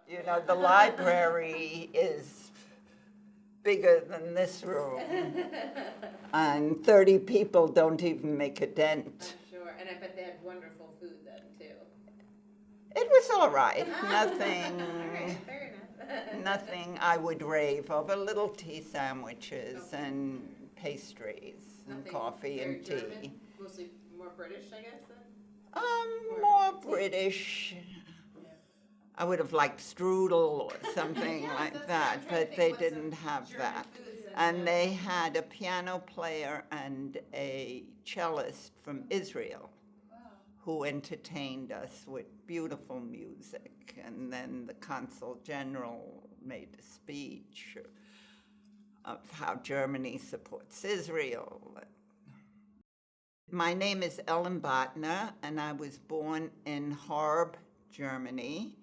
You know, the library is bigger than this room, and 30 people don't even make a dent. I'm sure, and I bet they had wonderful food then, too. It was all right. Nothing, All right, fair enough. nothing I would rave over. Little tea sandwiches and pastries and Nothing coffee very and tea. German, mostly more British, I guess, then? More British. Yeah. I would have liked strudel or something Yes, like that's that, what I'm trying to but think they what some didn't have German that. foods And they had a piano player and a cellist from Israel Wow. who entertained us with beautiful music. And then the consul general made a speech of how Germany supports Israel. My name is Ellen Bottner, and I was born in Horb, Germany,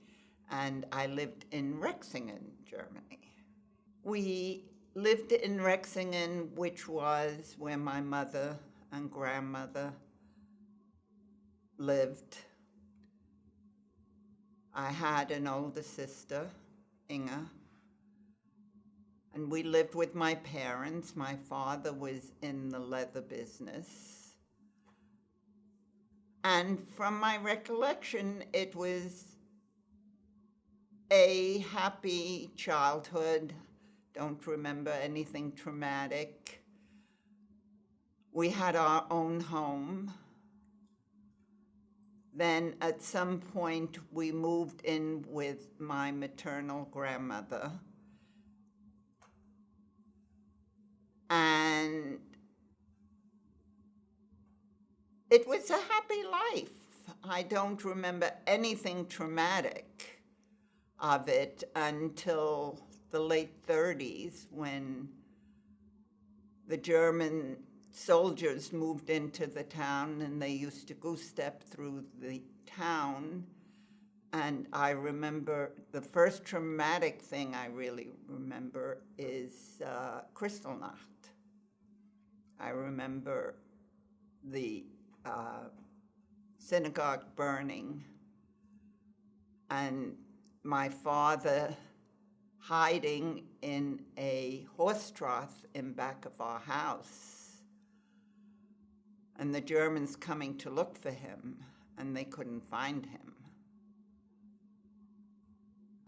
and I lived in Rexingen, Germany. We lived in Rexingen, which was where my mother and grandmother lived. I had an older sister, Inge, and we lived with my parents. My father was in the leather business. And from my recollection, it was a happy childhood. Don't remember anything traumatic. We had our own home. Then at some point, we moved in with my maternal grandmother. And it was a happy life. I don't remember anything traumatic of it until the late 30s when the German soldiers moved into the town and they used to goose-step through the town. And I remember the first traumatic thing I really remember is Kristallnacht. I remember the synagogue burning and my father hiding in a horse trough in back of our house, and the Germans coming to look for him, and they couldn't find him.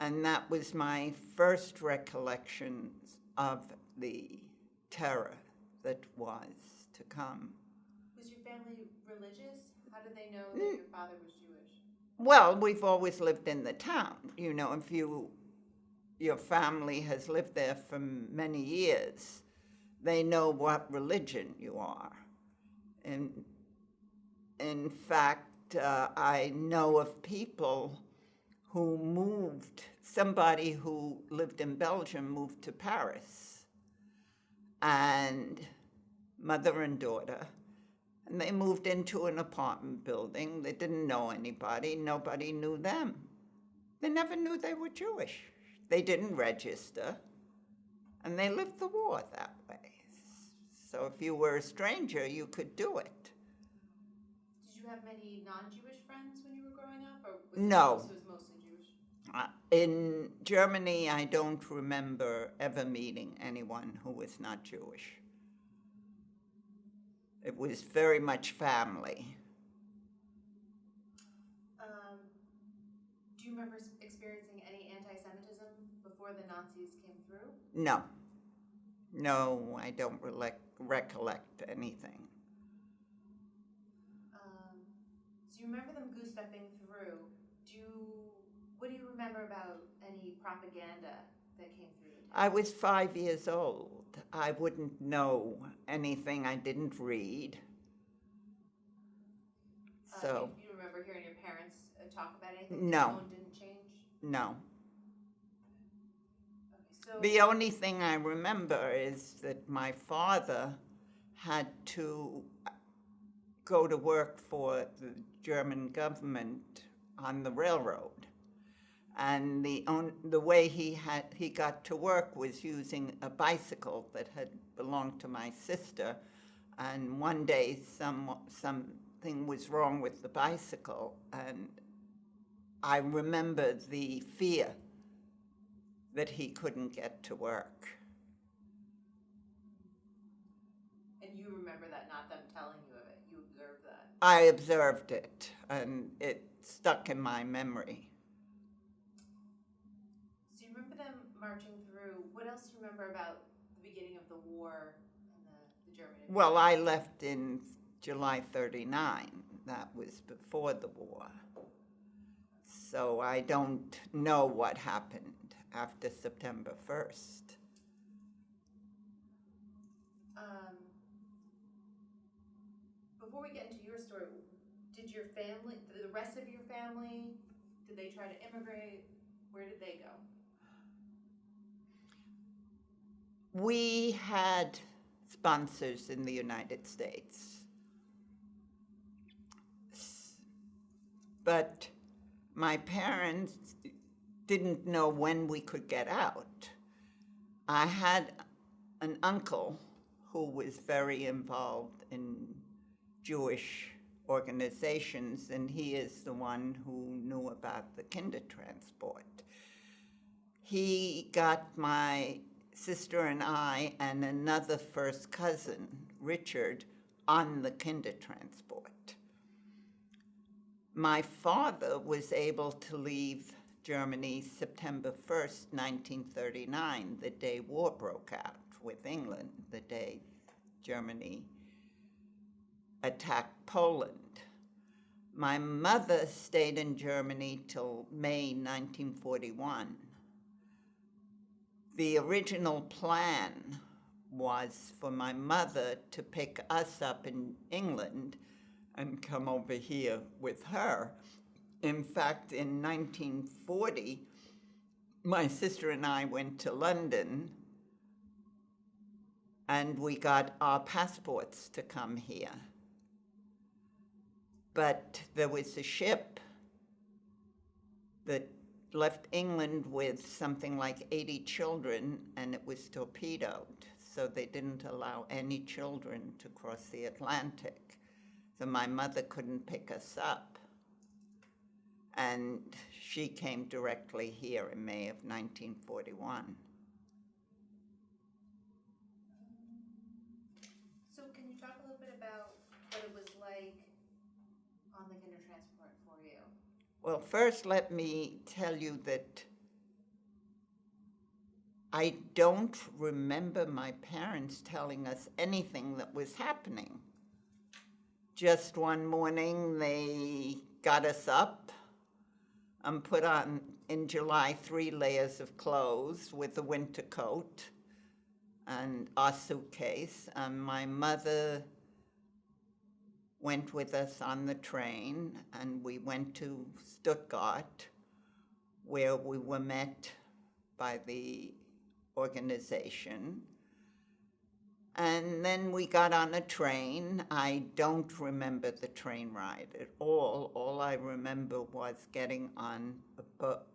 And that was my first recollections of the terror that was to come. Was your family religious? How did they know that your father was Jewish? Well, we've always lived in the town. You know, if your family has lived there for many years, they know what religion you are. And in fact, I know of people who moved, somebody who lived in Belgium moved to Paris, and mother and daughter, and they moved into an apartment building. They didn't know anybody. Nobody knew them. They never knew they were Jewish. They didn't register, and they lived the war that way. So if you were a stranger, you could do it. Did you have many non-Jewish friends when you were growing up, or was No. it was mostly Jewish? In Germany, I don't remember ever meeting anyone who was not Jewish. It was very much family. Do you remember experiencing any anti-Semitism before the Nazis came through? No. No, I don't recollect anything. So you remember them goose-stepping through. What do you remember about any propaganda that came through the town? I was 5 years old. I wouldn't know anything I didn't read. So. You remember hearing your parents talk about anything? No. The tone didn't change? No. Okay, so The only thing I remember is that my father had to go to work for the German government on the railroad. And the way he got to work was using a bicycle that had belonged to my sister. And one day something was wrong with the bicycle, and I remember the fear that he couldn't get to work. And you remember that, not them telling you of it. You observed that. I observed it, and it stuck in my memory. So you remember them marching through. What else do you remember about the beginning of the war and the German invasion? Well, I left in July 39. That was before the war. So I don't know what happened after September 1st. Before we get into your story, did your family, the rest of your family, did they try to immigrate? Where did they go? We had sponsors in the United States, but my parents didn't know when we could get out. I had an uncle who was very involved in Jewish organizations, and he is the one who knew about the Kindertransport. He got my sister and I and another first cousin, Richard, on the Kindertransport. My father was able to leave Germany September 1st, 1939, the day war broke out with England, the day Germany attacked Poland. My mother stayed in Germany till May 1941. The original plan was for my mother to pick us up in England and come over here with her. In fact, in 1940, my sister and I went to London and we got our passports to come here. But there was a ship that left England with something like 80 children, and it was torpedoed. So they didn't allow any children to cross the Atlantic. So my mother couldn't pick us up. And she came directly here in May of 1941. So can you talk a little bit about what it was like on the Kindertransport for you? Well, first let me tell you that I don't remember my parents telling us anything that was happening. Just one morning they got us up and put on, in July, 3 layers of clothes with a winter coat and our suitcase. And my mother went with us on the train, and we went to Stuttgart, where we were met by the organization. And then we got on a train. I don't remember the train ride at all. All I remember was getting on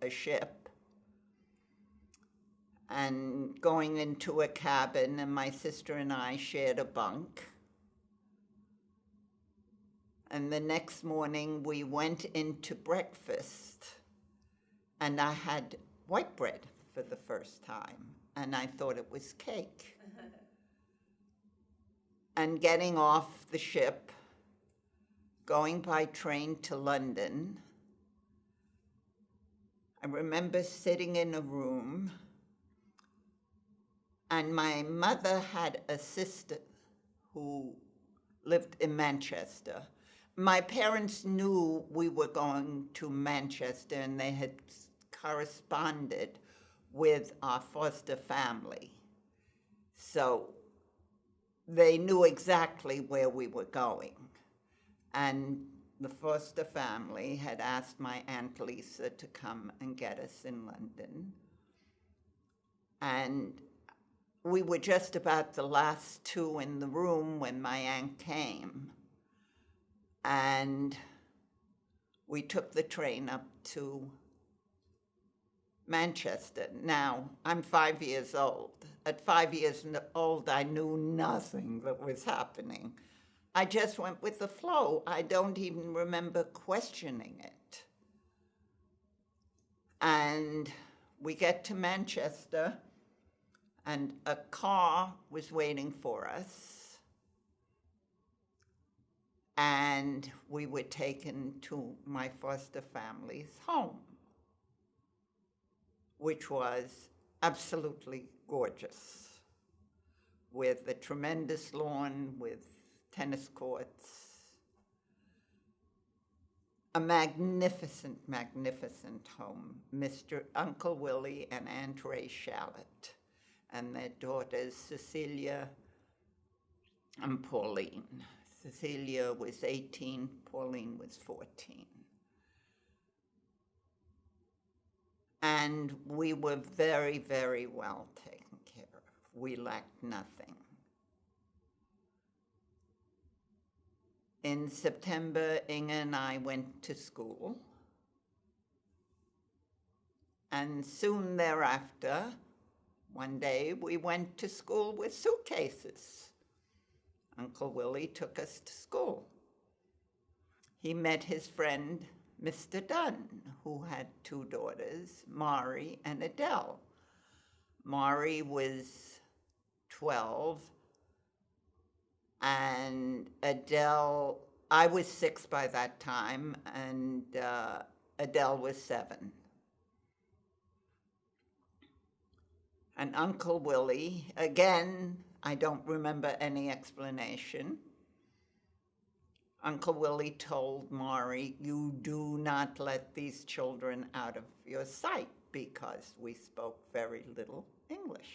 a ship and going into a cabin, and my sister and I shared a bunk. And the next morning we went into breakfast, and I had white bread for the first time, and I thought it was cake. And getting off the ship, going by train to London, I remember sitting in a room, and my mother had a sister who lived in Manchester. My parents knew we were going to Manchester, and they had corresponded with our foster family. So they knew exactly where we were going. And the foster family had asked my Aunt Lisa to come and get us in London. And we were just about the last two in the room when my aunt came. And we took the train up to Manchester. Now, I'm 5 years old. At 5 years old, I knew nothing that was happening. I just went with the flow. I don't even remember questioning it. And we get to Manchester, and a car was waiting for us, and we were taken to my foster family's home, which was absolutely gorgeous, with a tremendous lawn, with tennis courts, a magnificent, magnificent home. Uncle Willie and Aunt Ray Shallot, and their daughters Cecilia and Pauline. Cecilia was 18, Pauline was 14. And we were very, very well taken care of. We lacked nothing. In September, Inge and I went to school. And soon thereafter, one day, we went to school with suitcases. Uncle Willie took us to school. He met his friend, Mr. Dunn, who had two daughters, Mari and Adele. Mari was 12, and Adele, I was 6 by that time, and Adele was 7. And Uncle Willie, again, I don't remember any explanation. Uncle Willie told Mari, you do not let these children out of your sight, because we spoke very little English.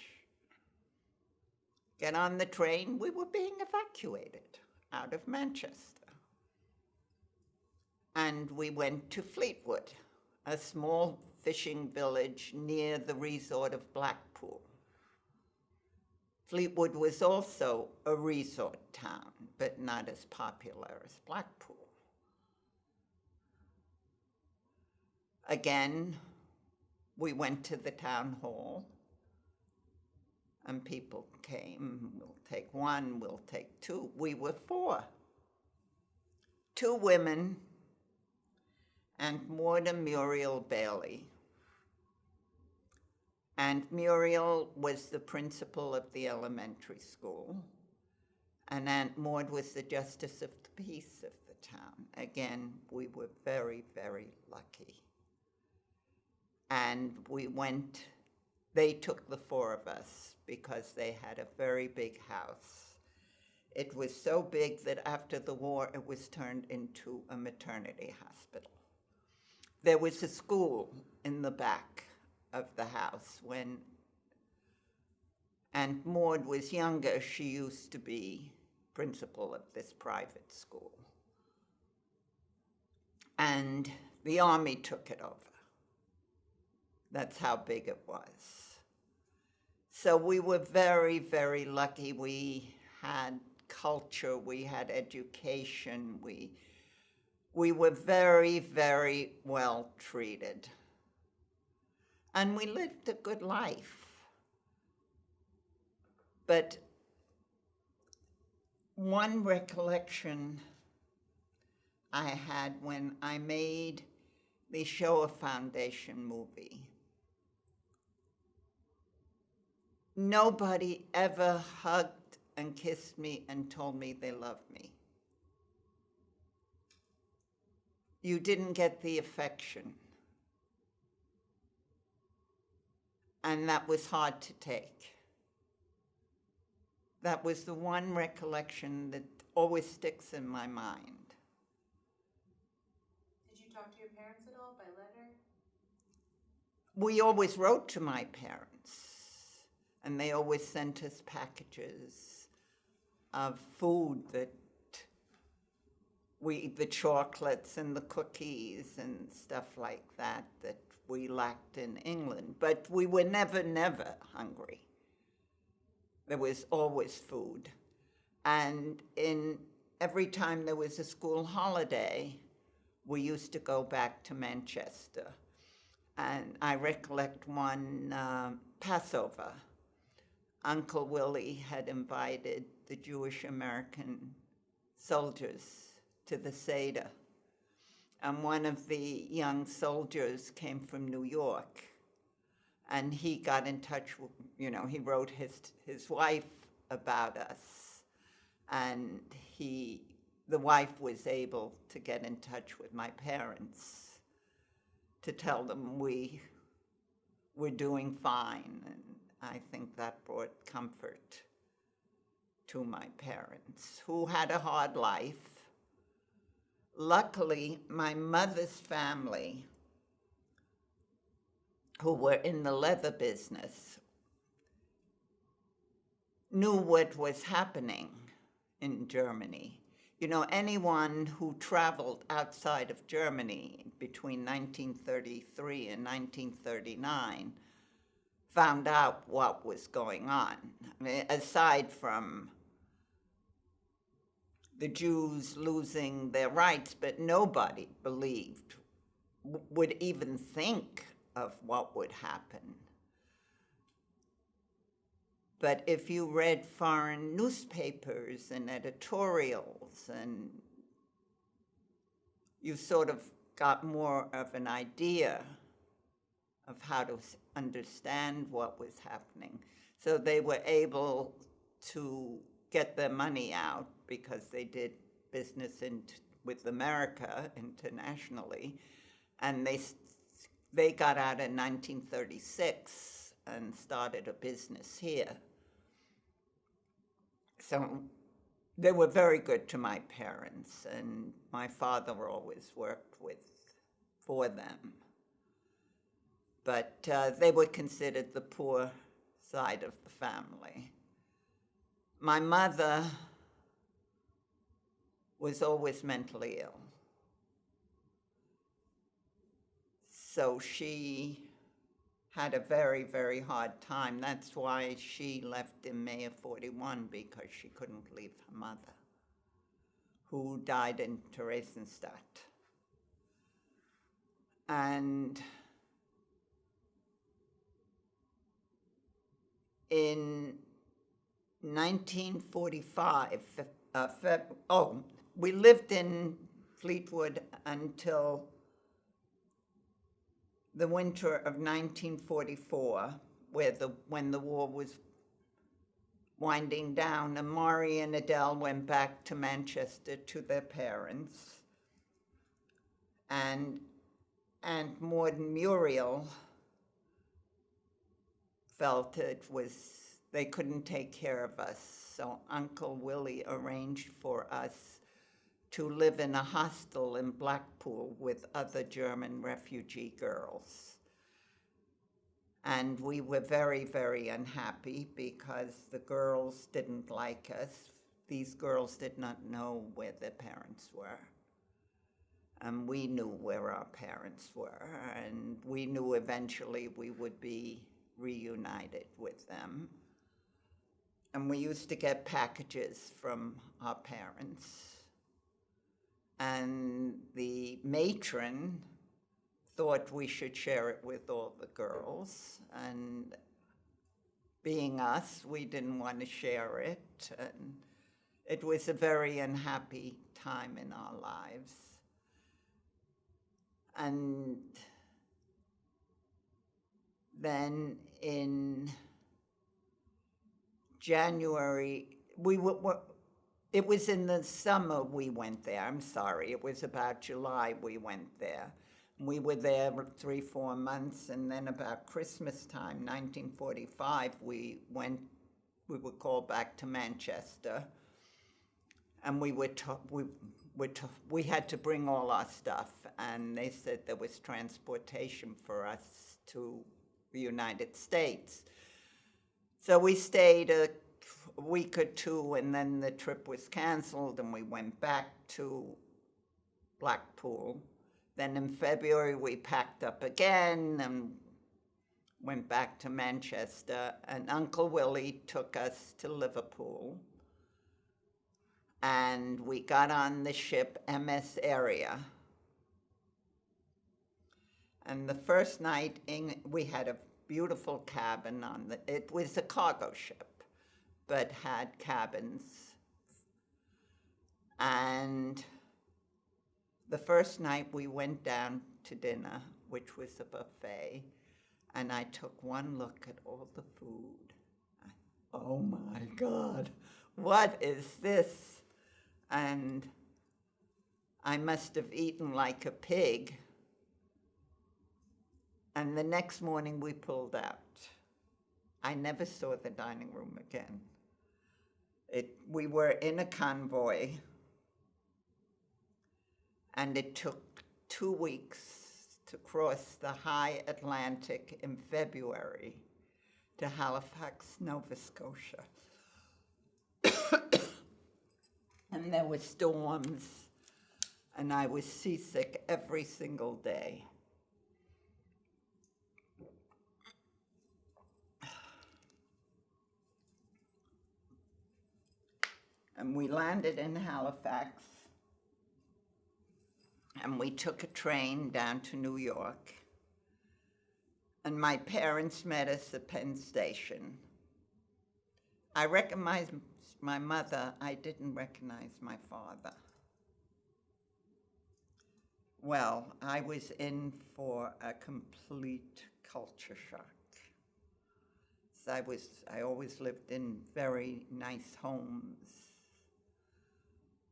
Get on the train, we were being evacuated out of Manchester. And we went to Fleetwood, a small fishing village near the resort of Blackpool. Fleetwood was also a resort town, but not as popular as Blackpool. Again, we went to the town hall, and people came. We'll take one, we'll take two. We were 4. 2 women and Maud and Muriel Bailey. And Muriel was the principal of the elementary school, and Aunt Maud was the justice of the peace of the town. Again, we were very, very lucky. And we went, they took the 4 of us because they had a very big house. It was so big that after the war, it was turned into a maternity hospital. There was a school in the back of the house. When Aunt Maud was younger, she used to be principal of this private school. And the army took it over. That's how big it was. So we were very, very lucky. We had culture, we had education, we were very, very well treated. And we lived a good life. But one recollection I had when I made the Shoah Foundation movie, nobody ever hugged and kissed me and told me they loved me. You didn't get the affection. And that was hard to take. That was the one recollection that always sticks in my mind. Did you talk to your parents at all by letter? We always wrote to my parents, and they always sent us packages of food that the chocolates and the cookies and stuff like that we lacked in England. But we were never, never hungry. There was always food. And every time there was a school holiday, we used to go back to Manchester. And I recollect one Passover. Uncle Willie had invited the Jewish American soldiers to the Seder. And one of the young soldiers came from New York. And he got in touch with, he wrote his wife about us. And the wife was able to get in touch with my parents to tell them we were doing fine. And I think that brought comfort to my parents, who had a hard life. Luckily, my mother's family, who were in the leather business, knew what was happening in Germany. Anyone who traveled outside of Germany between 1933 and 1939 found out what was going on. I mean, aside from the Jews losing their rights, but nobody would even think of what would happen. But if you read foreign newspapers and editorials, and you sort of got more of an idea of how to understand what was happening. So they were able to get their money out because they did business with America internationally, and they got out in 1936 and started a business here. So they were very good to my parents, and my father always worked for them. But they were considered the poor side of the family. My mother was always mentally ill. So she had a very, very hard time. That's why she left in May of 41, because she couldn't leave her mother, who died in Theresienstadt. And in 1945, we lived in Fleetwood until the winter of 1944, when the war was winding down, and Maury and Adele went back to Manchester to their parents. And Aunt Maud and Muriel felt they couldn't take care of us, so Uncle Willie arranged for us to live in a hostel in Blackpool with other German refugee girls. And we were very, very unhappy because the girls didn't like us. These girls did not know where their parents were. And we knew where our parents were, and we knew eventually we would be reunited with them. And we used to get packages from our parents. And the matron thought we should share it with all the girls. And being us, we didn't want to share it. And it was a very unhappy time in our lives. And then in January, it was in the summer we went there. I'm sorry, it was about July we went there. We were there 3-4 months, and then about Christmas time, 1945, we were called back to Manchester, and we had to bring all our stuff, and they said there was transportation for us to the United States. So we stayed a week or two, and then the trip was canceled, and we went back to Blackpool. Then in February, we packed up again and went back to Manchester, and Uncle Willie took us to Liverpool. And we got on the ship MS Area. And the first night, we had a beautiful cabin it was a cargo ship, but had cabins. And the first night we went down to dinner, which was a buffet, And I took one look at all the food. Oh my God, what is this? And I must have eaten like a pig. And the next morning we pulled out. I never saw the dining room again. We were in a convoy, and it took 2 weeks to cross the high Atlantic in February to Halifax, Nova Scotia. And there were storms, and I was seasick every single day. And we landed in Halifax, and we took a train down to New York. And my parents met us at Penn Station. I recognized my mother. I didn't recognize my father. Well, I was in for a complete culture shock. So I always lived in very nice homes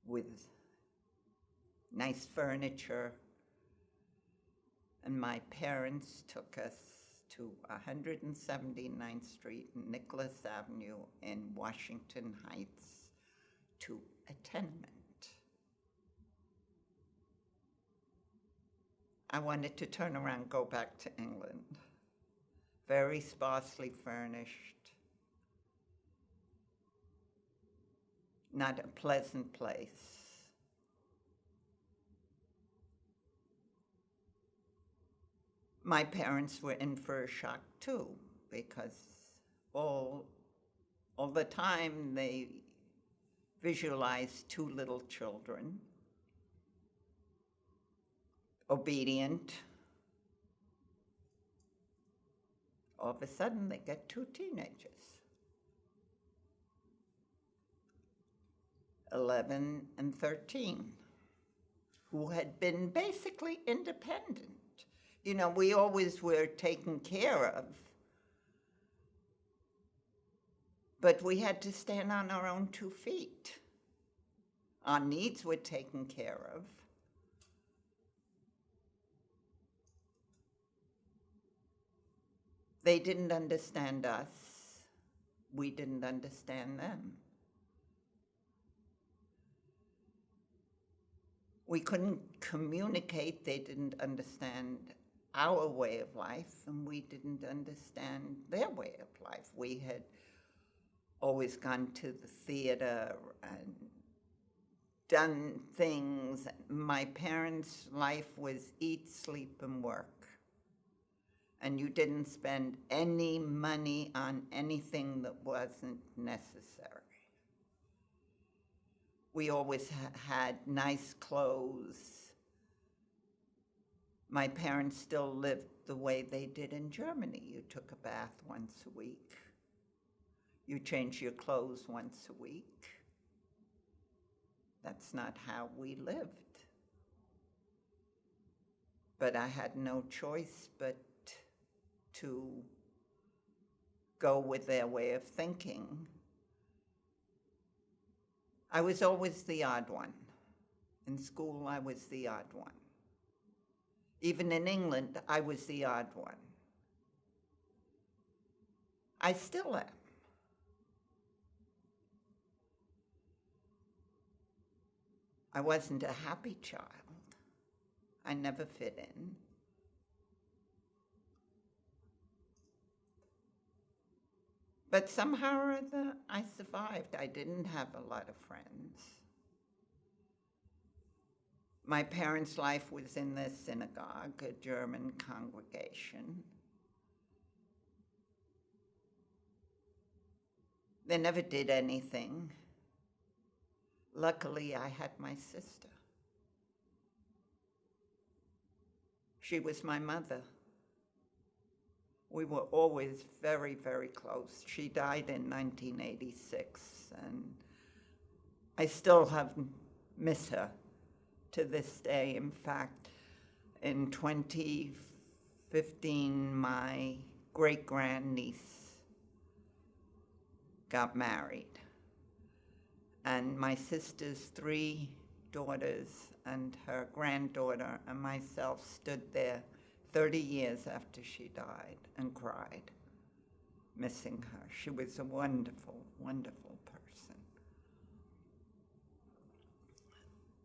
with nice furniture. And my parents took us to 179th Street and Nicholas Avenue in Washington Heights to a tenement. I wanted to turn around and go back to England. Very sparsely furnished. Not a pleasant place. My parents were in for a shock too, because all the time they visualized 2 little children, obedient. All of a sudden they get 2 teenagers, 11 and 13, who had been basically independent. You know, we always were taken care of, but we had to stand on our own 2 feet. Our needs were taken care of. They didn't understand us. We didn't understand them. We couldn't communicate. They didn't understand our way of life, and we didn't understand their way of life. We had always gone to the theater and done things. My parents' life was eat, sleep, and work. And you didn't spend any money on anything that wasn't necessary. We always had nice clothes. My parents still lived the way they did in Germany. You took a bath once a week. You changed your clothes once a week. That's not how we lived. But I had no choice but to go with their way of thinking. I was always the odd one. In school, I was the odd one. Even in England, I was the odd one. I still am. I wasn't a happy child. I never fit in. But somehow or other, I survived. I didn't have a lot of friends. My parents' life was in the synagogue, a German congregation. They never did anything. Luckily, I had my sister. She was my mother. We were always very, very close. She died in 1986, and I still miss her to this day. In fact, in 2015, my great-grandniece got married. And my sister's 3 daughters and her granddaughter and myself stood there 30 years after she died and cried, missing her. She was a wonderful, wonderful person.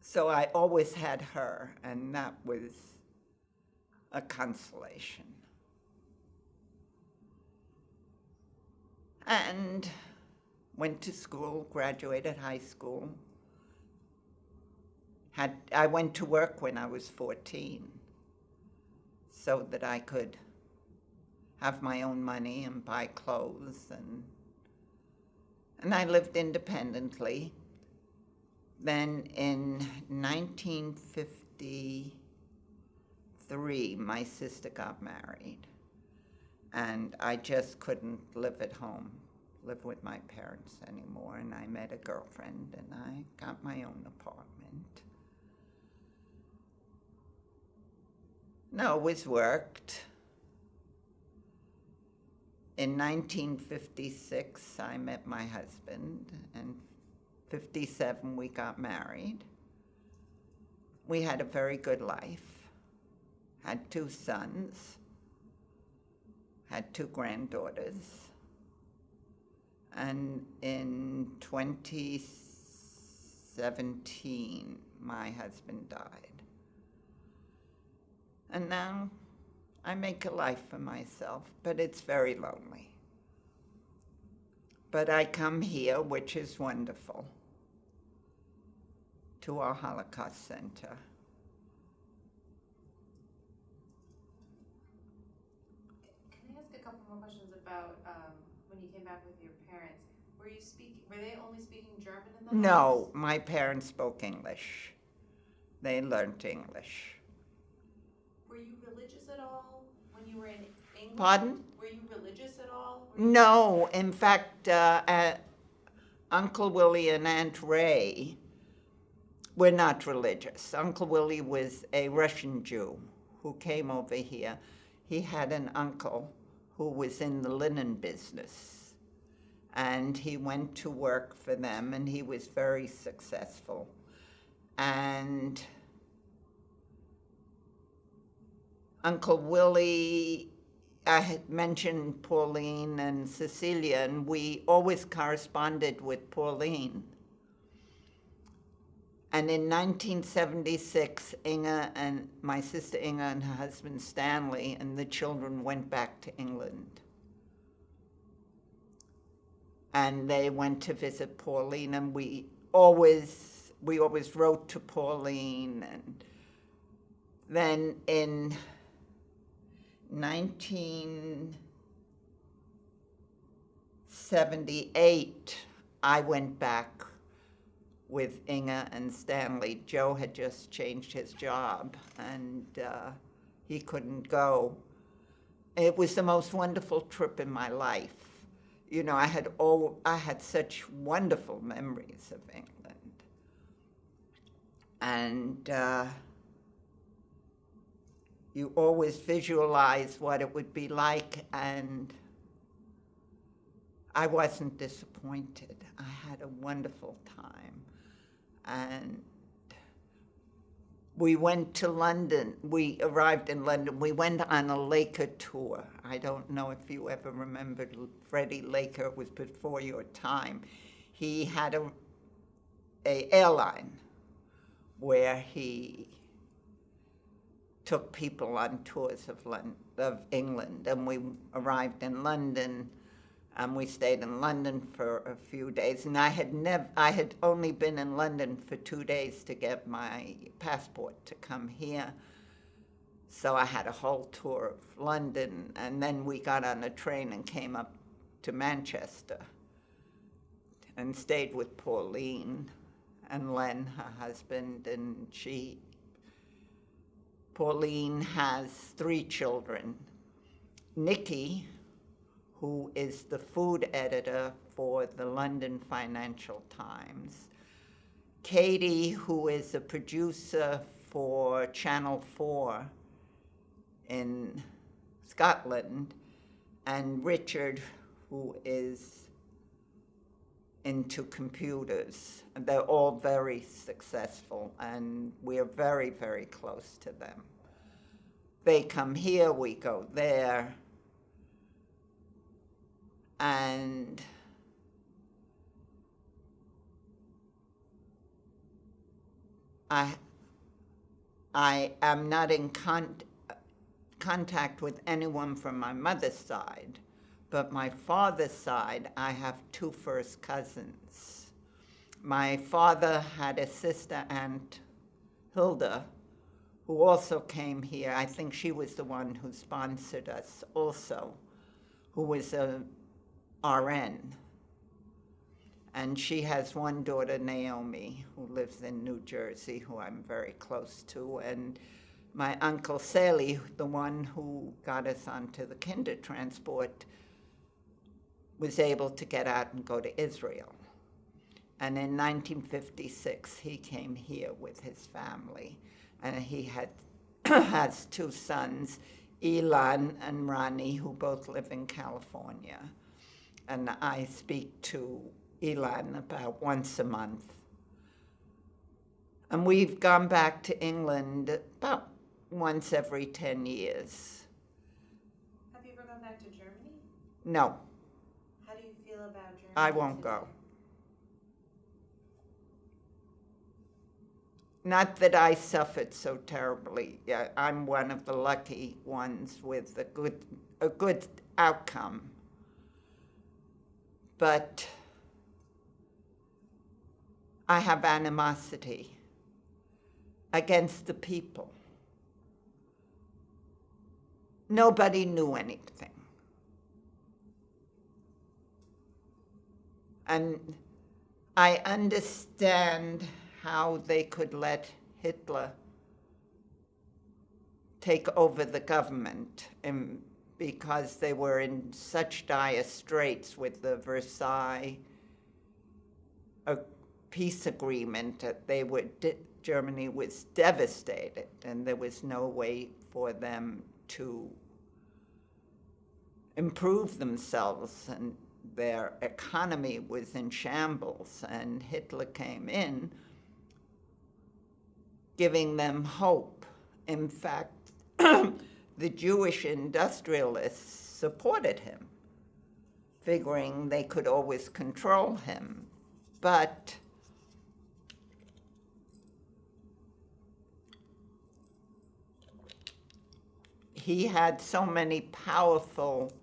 So I always had her, and that was a consolation. And went to school, graduated high school. I went to work when I was 14 so that I could have my own money and buy clothes, and I lived independently. Then in 1953, my sister got married, and I just couldn't live at home, live with my parents anymore, and I met a girlfriend, and I got my own apartment. No, it was worked. In 1956, I met my husband, and 57, we got married. We had a very good life, had 2 sons, had 2 granddaughters, and in 2017, my husband died. And now I make a life for myself, but it's very lonely. But I come here, which is wonderful, to our Holocaust Center. Can I ask a couple more questions about when you came back with your parents? Were they only speaking German in the house? No, my parents spoke English. They learned English. Were you religious at all when you were in England? Pardon? Were you religious at all? No, in fact, Uncle Willie and Aunt Ray were not religious. Uncle Willie was a Russian Jew who came over here. He had an uncle who was in the linen business, and he went to work for them, and he was very successful. And Uncle Willie, I had mentioned Pauline and Cecilia, and we always corresponded with Pauline. And in 1976, Inga and my sister Inga and her husband Stanley and the children went back to England. And they went to visit Pauline, and we always wrote to Pauline. And then in 1978, I went back with Inga and Stanley. Joe had just changed his job, and he couldn't go. It was the most wonderful trip in my life. You know, I had such wonderful memories of England. And you always visualize what it would be like, and I wasn't disappointed. I had a wonderful time. And we went to London. We arrived in London. We went on a Laker tour. I don't know if you ever remembered Freddie Laker. It was before your time. He had a airline where he took people on tours of England, and we arrived in London, and we stayed in London for a few days. And I had only been in London for 2 days to get my passport to come here. So I had a whole tour of London, and then we got on a train and came up to Manchester and stayed with Pauline and Len, her husband, and Pauline has 3 children. Nikki, who is the food editor for the London Financial Times. Katie, who is a producer for Channel 4 in Scotland. and Richard, who is into computers. They're all very successful, and we're very, very close to them. They come here, we go there, and I am not in contact with anyone from my mother's side, but my father's side, I have two first cousins. My father had a sister, Aunt Hilda, who also came here. I think she was the one who sponsored us also, who was a RN. And she has one daughter, Naomi, who lives in New Jersey, who I'm very close to. And my Uncle Sally, the one who got us onto the Kindertransport, was able to get out and go to Israel. And in 1956, he came here with his family. And he has two sons, Elon and Ronnie, who both live in California. And I speak to Elon about once a month. And we've gone back to England about once every 10 years. Have you ever gone back to Germany? No. How do you feel about Germany? I won't go. Not that I suffered so terribly. Yeah, I'm one of the lucky ones with a good outcome. But I have animosity against the people. Nobody knew anything. And I understand how they could let Hitler take over the government because they were in such dire straits with the Versailles peace agreement that Germany was devastated, and there was no way for them to improve themselves, and their economy was in shambles, and Hitler came in giving them hope. In fact, the Jewish industrialists supported him, figuring they could always control him. But he had so many powerful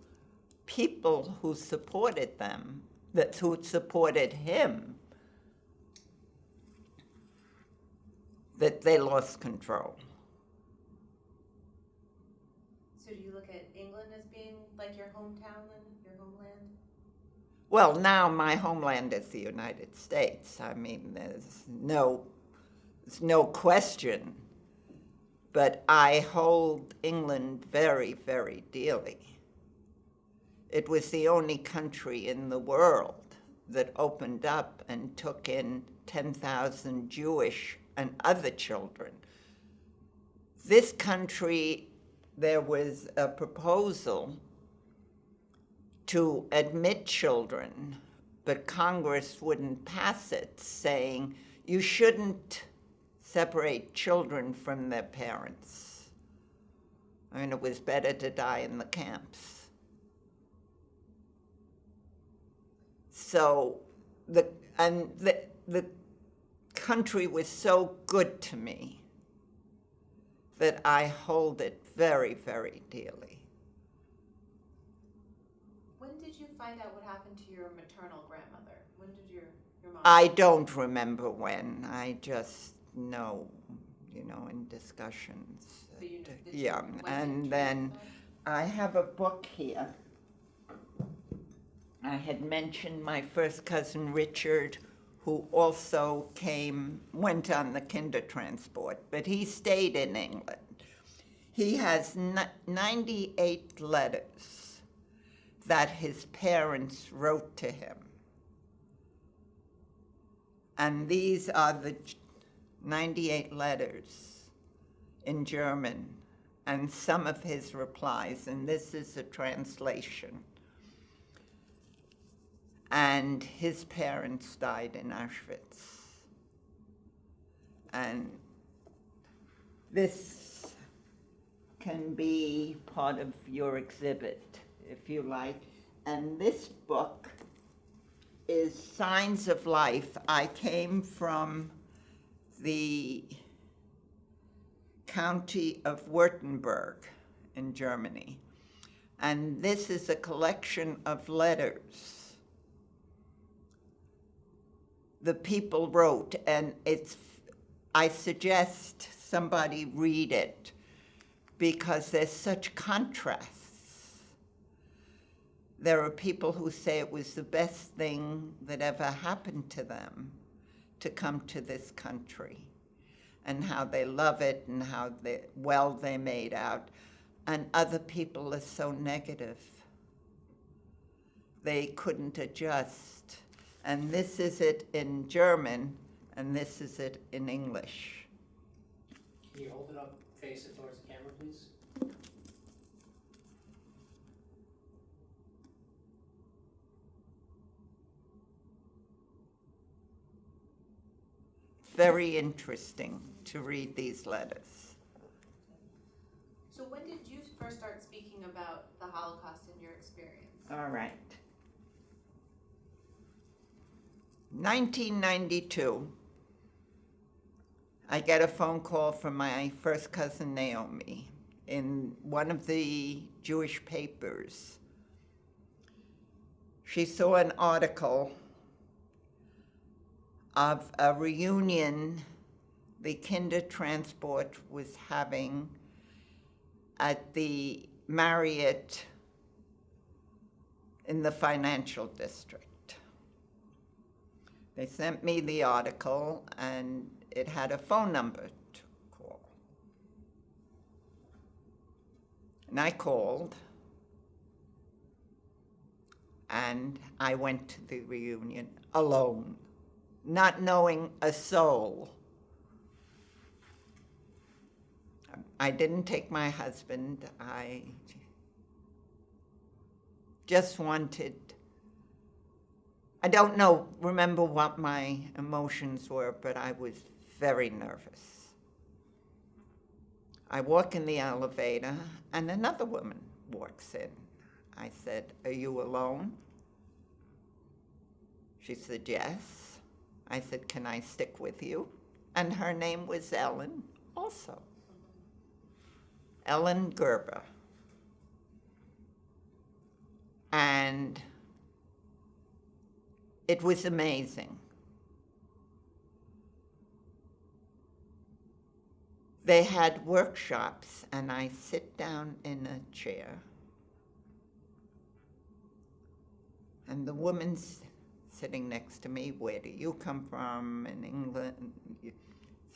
people who supported who supported him, that they lost control. So do you look at England as being like your hometown and your homeland? Well, now my homeland is the United States. I mean, there's no question. But I hold England very, very dearly. It was the only country in the world that opened up and took in 10,000 Jewish and other children. This country, there was a proposal to admit children, but Congress wouldn't pass it, saying you shouldn't separate children from their parents. I mean, it was better to die in the camps. So the country was so good to me that I hold it very, very dearly. When did you find out what happened to your maternal grandmother? When did your mom? I don't remember when. I just know, in discussions. But you know, Yeah, and then I have a book here. I had mentioned my first cousin Richard, who also went on the Kindertransport, but he stayed in England. He has 98 letters that his parents wrote to him. And these are the 98 letters in German. and some of his replies, and this is a translation. And his parents died in Auschwitz. And this can be part of your exhibit, if you like. And this book is Signs of Life. I came from the county of Württemberg in Germany. And this is a collection of letters the people wrote, and I suggest somebody read it because there's such contrasts. There are people who say it was the best thing that ever happened to them to come to this country, and how they love it and how well they made out. And other people are so negative. They couldn't adjust. And this is it in German, and this is it in English. Can you hold it up, face it towards the camera, please? Very interesting to read these letters. So when did you first start speaking about the Holocaust in your experience? All right. 1992, I get a phone call from my first cousin Naomi in one of the Jewish papers. She saw an article of a reunion the Kindertransport was having at the Marriott in the financial district. They sent me the article, and it had a phone number to call. And I called, and I went to the reunion alone, not knowing a soul. I didn't take my husband. I just wanted, I don't remember what my emotions were, but I was very nervous. I walk in the elevator, and another woman walks in. I said, "Are you alone?" She said, "Yes." I said, "Can I stick with you?" And her name was Ellen also. Ellen Gerber. And it was amazing. They had workshops, and I sit down in a chair, and the woman's sitting next to me, "Where do you come from?" "In England."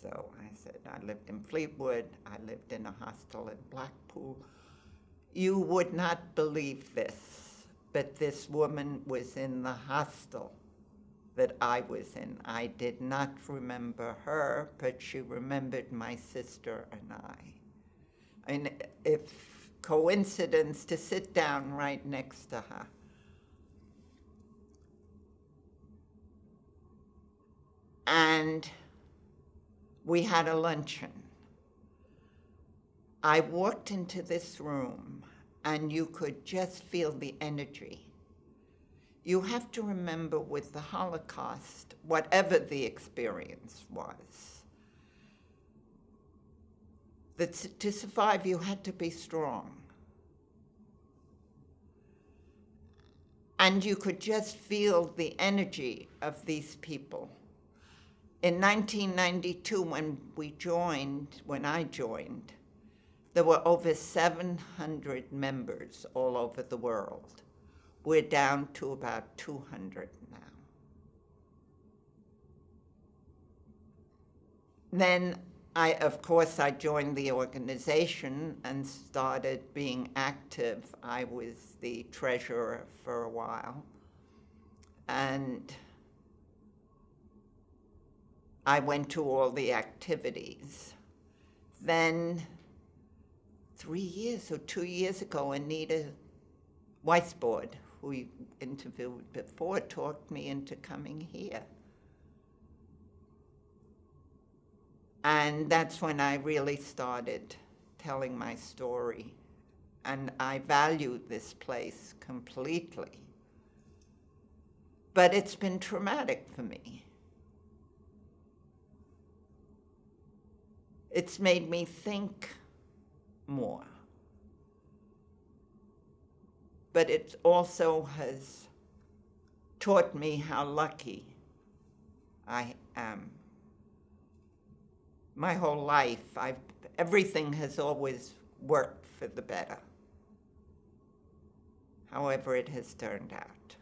So I said, "I lived in Fleetwood. I lived in a hostel in Blackpool." You would not believe this, but this woman was in the hostel that I was in. I did not remember her, but she remembered my sister and I. And if coincidence to sit down right next to her. And we had a luncheon. I walked into this room, and you could just feel the energy. You have to remember with the Holocaust, whatever the experience was, that to survive, you had to be strong. And you could just feel the energy of these people. In 1992, when I joined, there were over 700 members all over the world. We're down to about 200 now. Then, of course, I joined the organization and started being active. I was the treasurer for a while. And I went to all the activities. Then 3 years or 2 years ago, Anita Weisbord, who we interviewed before, talked me into coming here. And that's when I really started telling my story. And I value this place completely. But it's been traumatic for me. It's made me think more. But it also has taught me how lucky I am. My whole life, everything has always worked for the better, however it has turned out.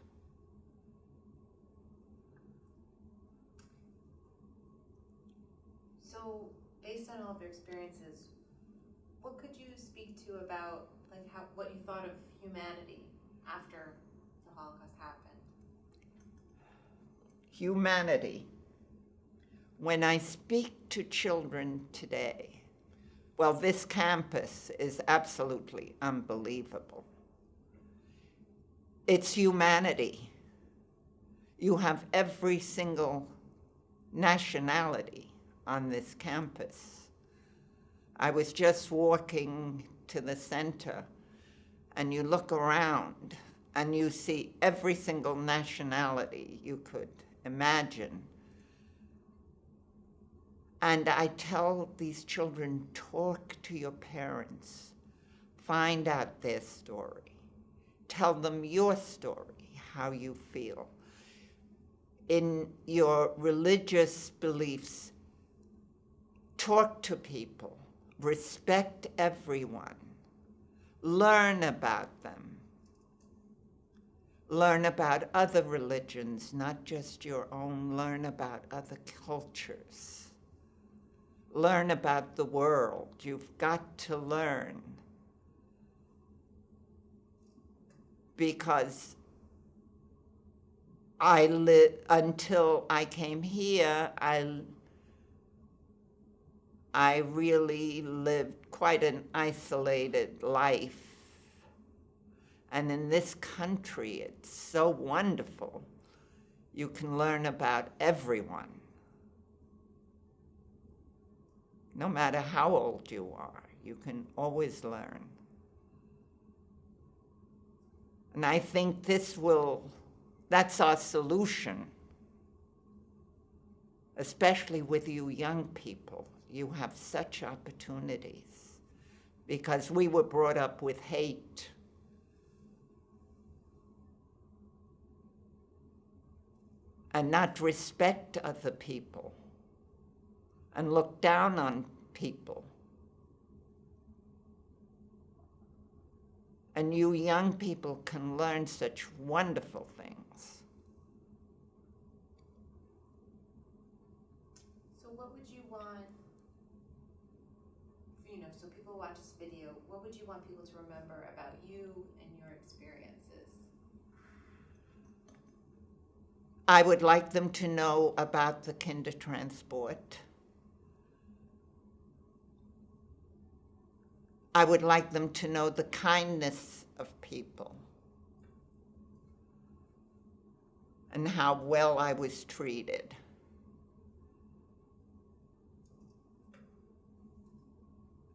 So, based on all of your experiences, what could you speak to about what you thought of humanity after the Holocaust happened? Humanity. When I speak to children today, well, this campus is absolutely unbelievable. It's humanity. You have every single nationality on this campus. I was just walking to the center, and you look around, and you see every single nationality you could imagine. And I tell these children, talk to your parents, find out their story, tell them your story, how you feel. In your religious beliefs, talk to people, respect everyone, learn about them, learn about other religions, not just your own, learn about other cultures. Learn about the world. You've got to learn. Because until I came here, I really lived quite an isolated life. And in this country, it's so wonderful. You can learn about everyone. No matter how old you are, you can always learn. And I think that's our solution, especially with you young people. You have such opportunities because we were brought up with hate. And not respect other people. And look down on people. And you young people can learn such wonderful things. So what would you want, so people watch this video, what would you want people to remember about you and your experiences? I would like them to know about the Kindertransport. I would like them to know the kindness of people and how well I was treated.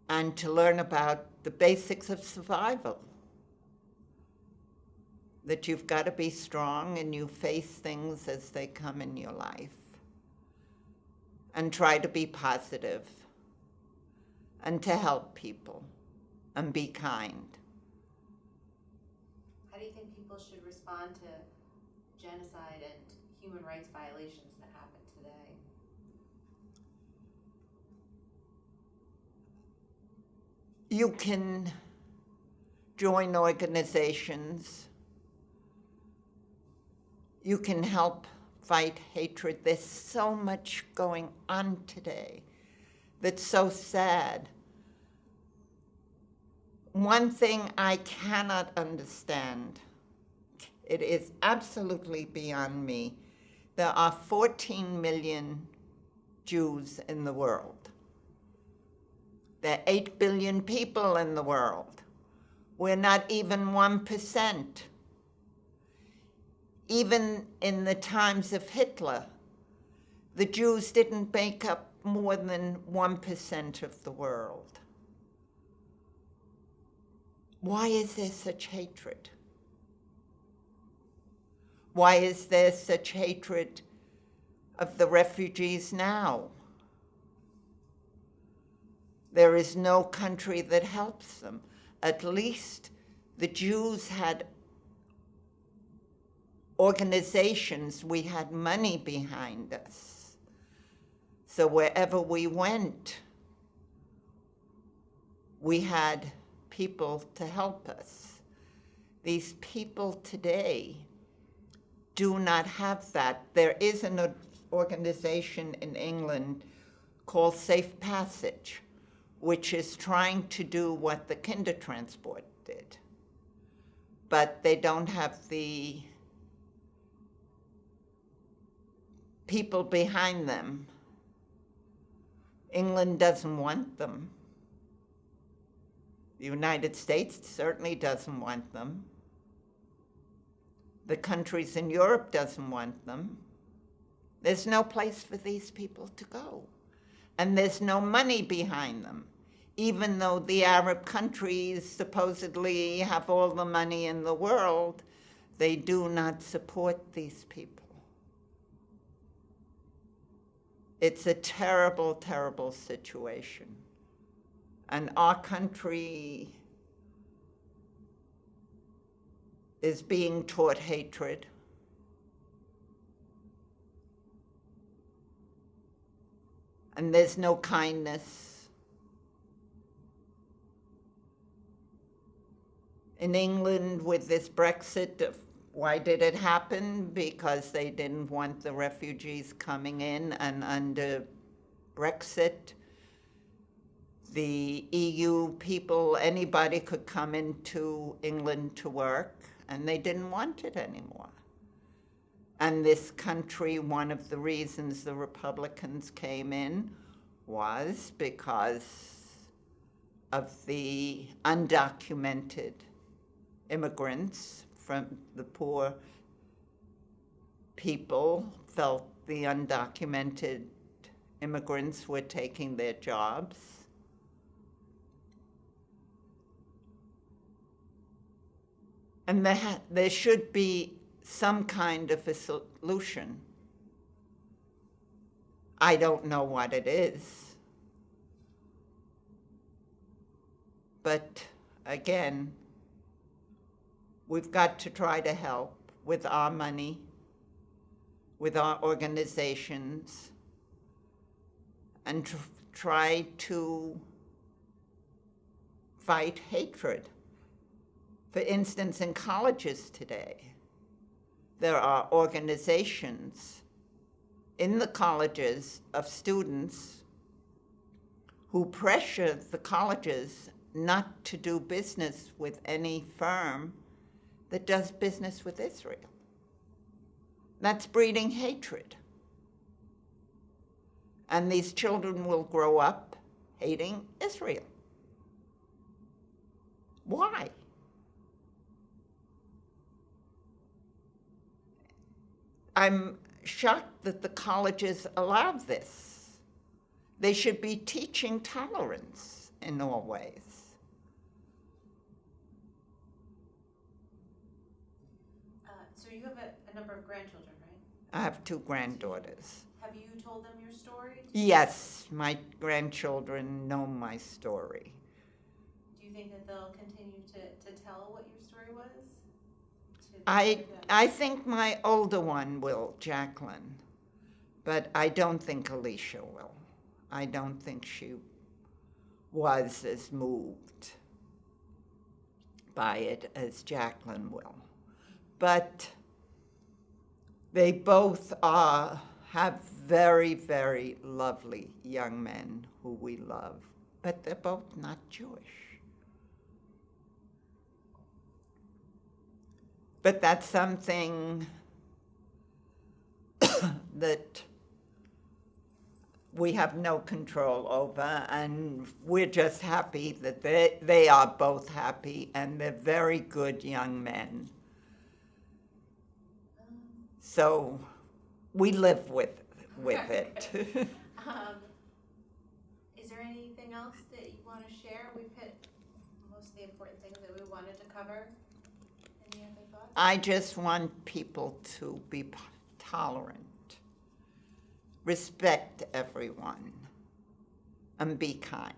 And to learn about the basics of survival. That you've got to be strong and you face things as they come in your life. And try to be positive. And to help people. And be kind. How do you think people should respond to genocide and human rights violations that happen today? You can join organizations. You can help fight hatred. There's so much going on today that's so sad. One thing I cannot understand, it is absolutely beyond me, there are 14 million Jews in the world. There are 8 billion people in the world. We're not even 1%. Even in the times of Hitler, the Jews didn't make up more than 1% of the world. Why is there such hatred? Why is there such hatred of the refugees now? There is no country that helps them. At least the Jews had organizations, we had money behind us. So wherever we went, we had people to help us. These people today do not have that. There is an organization in England called Safe Passage, which is trying to do what the Kindertransport did. But they don't have the people behind them. England doesn't want them. The United States certainly doesn't want them. The countries in Europe doesn't want them. There's no place for these people to go. And there's no money behind them. Even though the Arab countries supposedly have all the money in the world, they do not support these people. It's a terrible, terrible situation. And our country is being taught hatred. And there's no kindness. In England, with this Brexit, why did it happen? Because they didn't want the refugees coming in, and under Brexit, the EU people, anybody could come into England to work, and they didn't want it anymore. And this country, one of the reasons the Republicans came in was because of the undocumented immigrants from the poor people felt the undocumented immigrants were taking their jobs. And there should be some kind of a solution. I don't know what it is. But again, we've got to try to help with our money, with our organizations, and try to fight hatred. For instance, in colleges today, there are organizations in the colleges of students who pressure the colleges not to do business with any firm that does business with Israel. That's breeding hatred. And these children will grow up hating Israel. Why? I'm shocked that the colleges allow this. They should be teaching tolerance in all ways. So you have a number of grandchildren, right? I have 2 granddaughters. Have you told them your story? Yes, my grandchildren know my story. Do you think that they'll continue to tell what your story was? I think my older one will, Jacqueline, but I don't think Alicia will. I don't think she was as moved by it as Jacqueline will. But they both have very, very lovely young men who we love, but they're both not Jewish. But that's something that we have no control over, and we're just happy that they are both happy, and they're very good young men. So we live with it. Is there anything else that you want to share? We've hit most of the important things that we wanted to cover. Any other thoughts? I just want people to be tolerant, respect everyone, and be kind.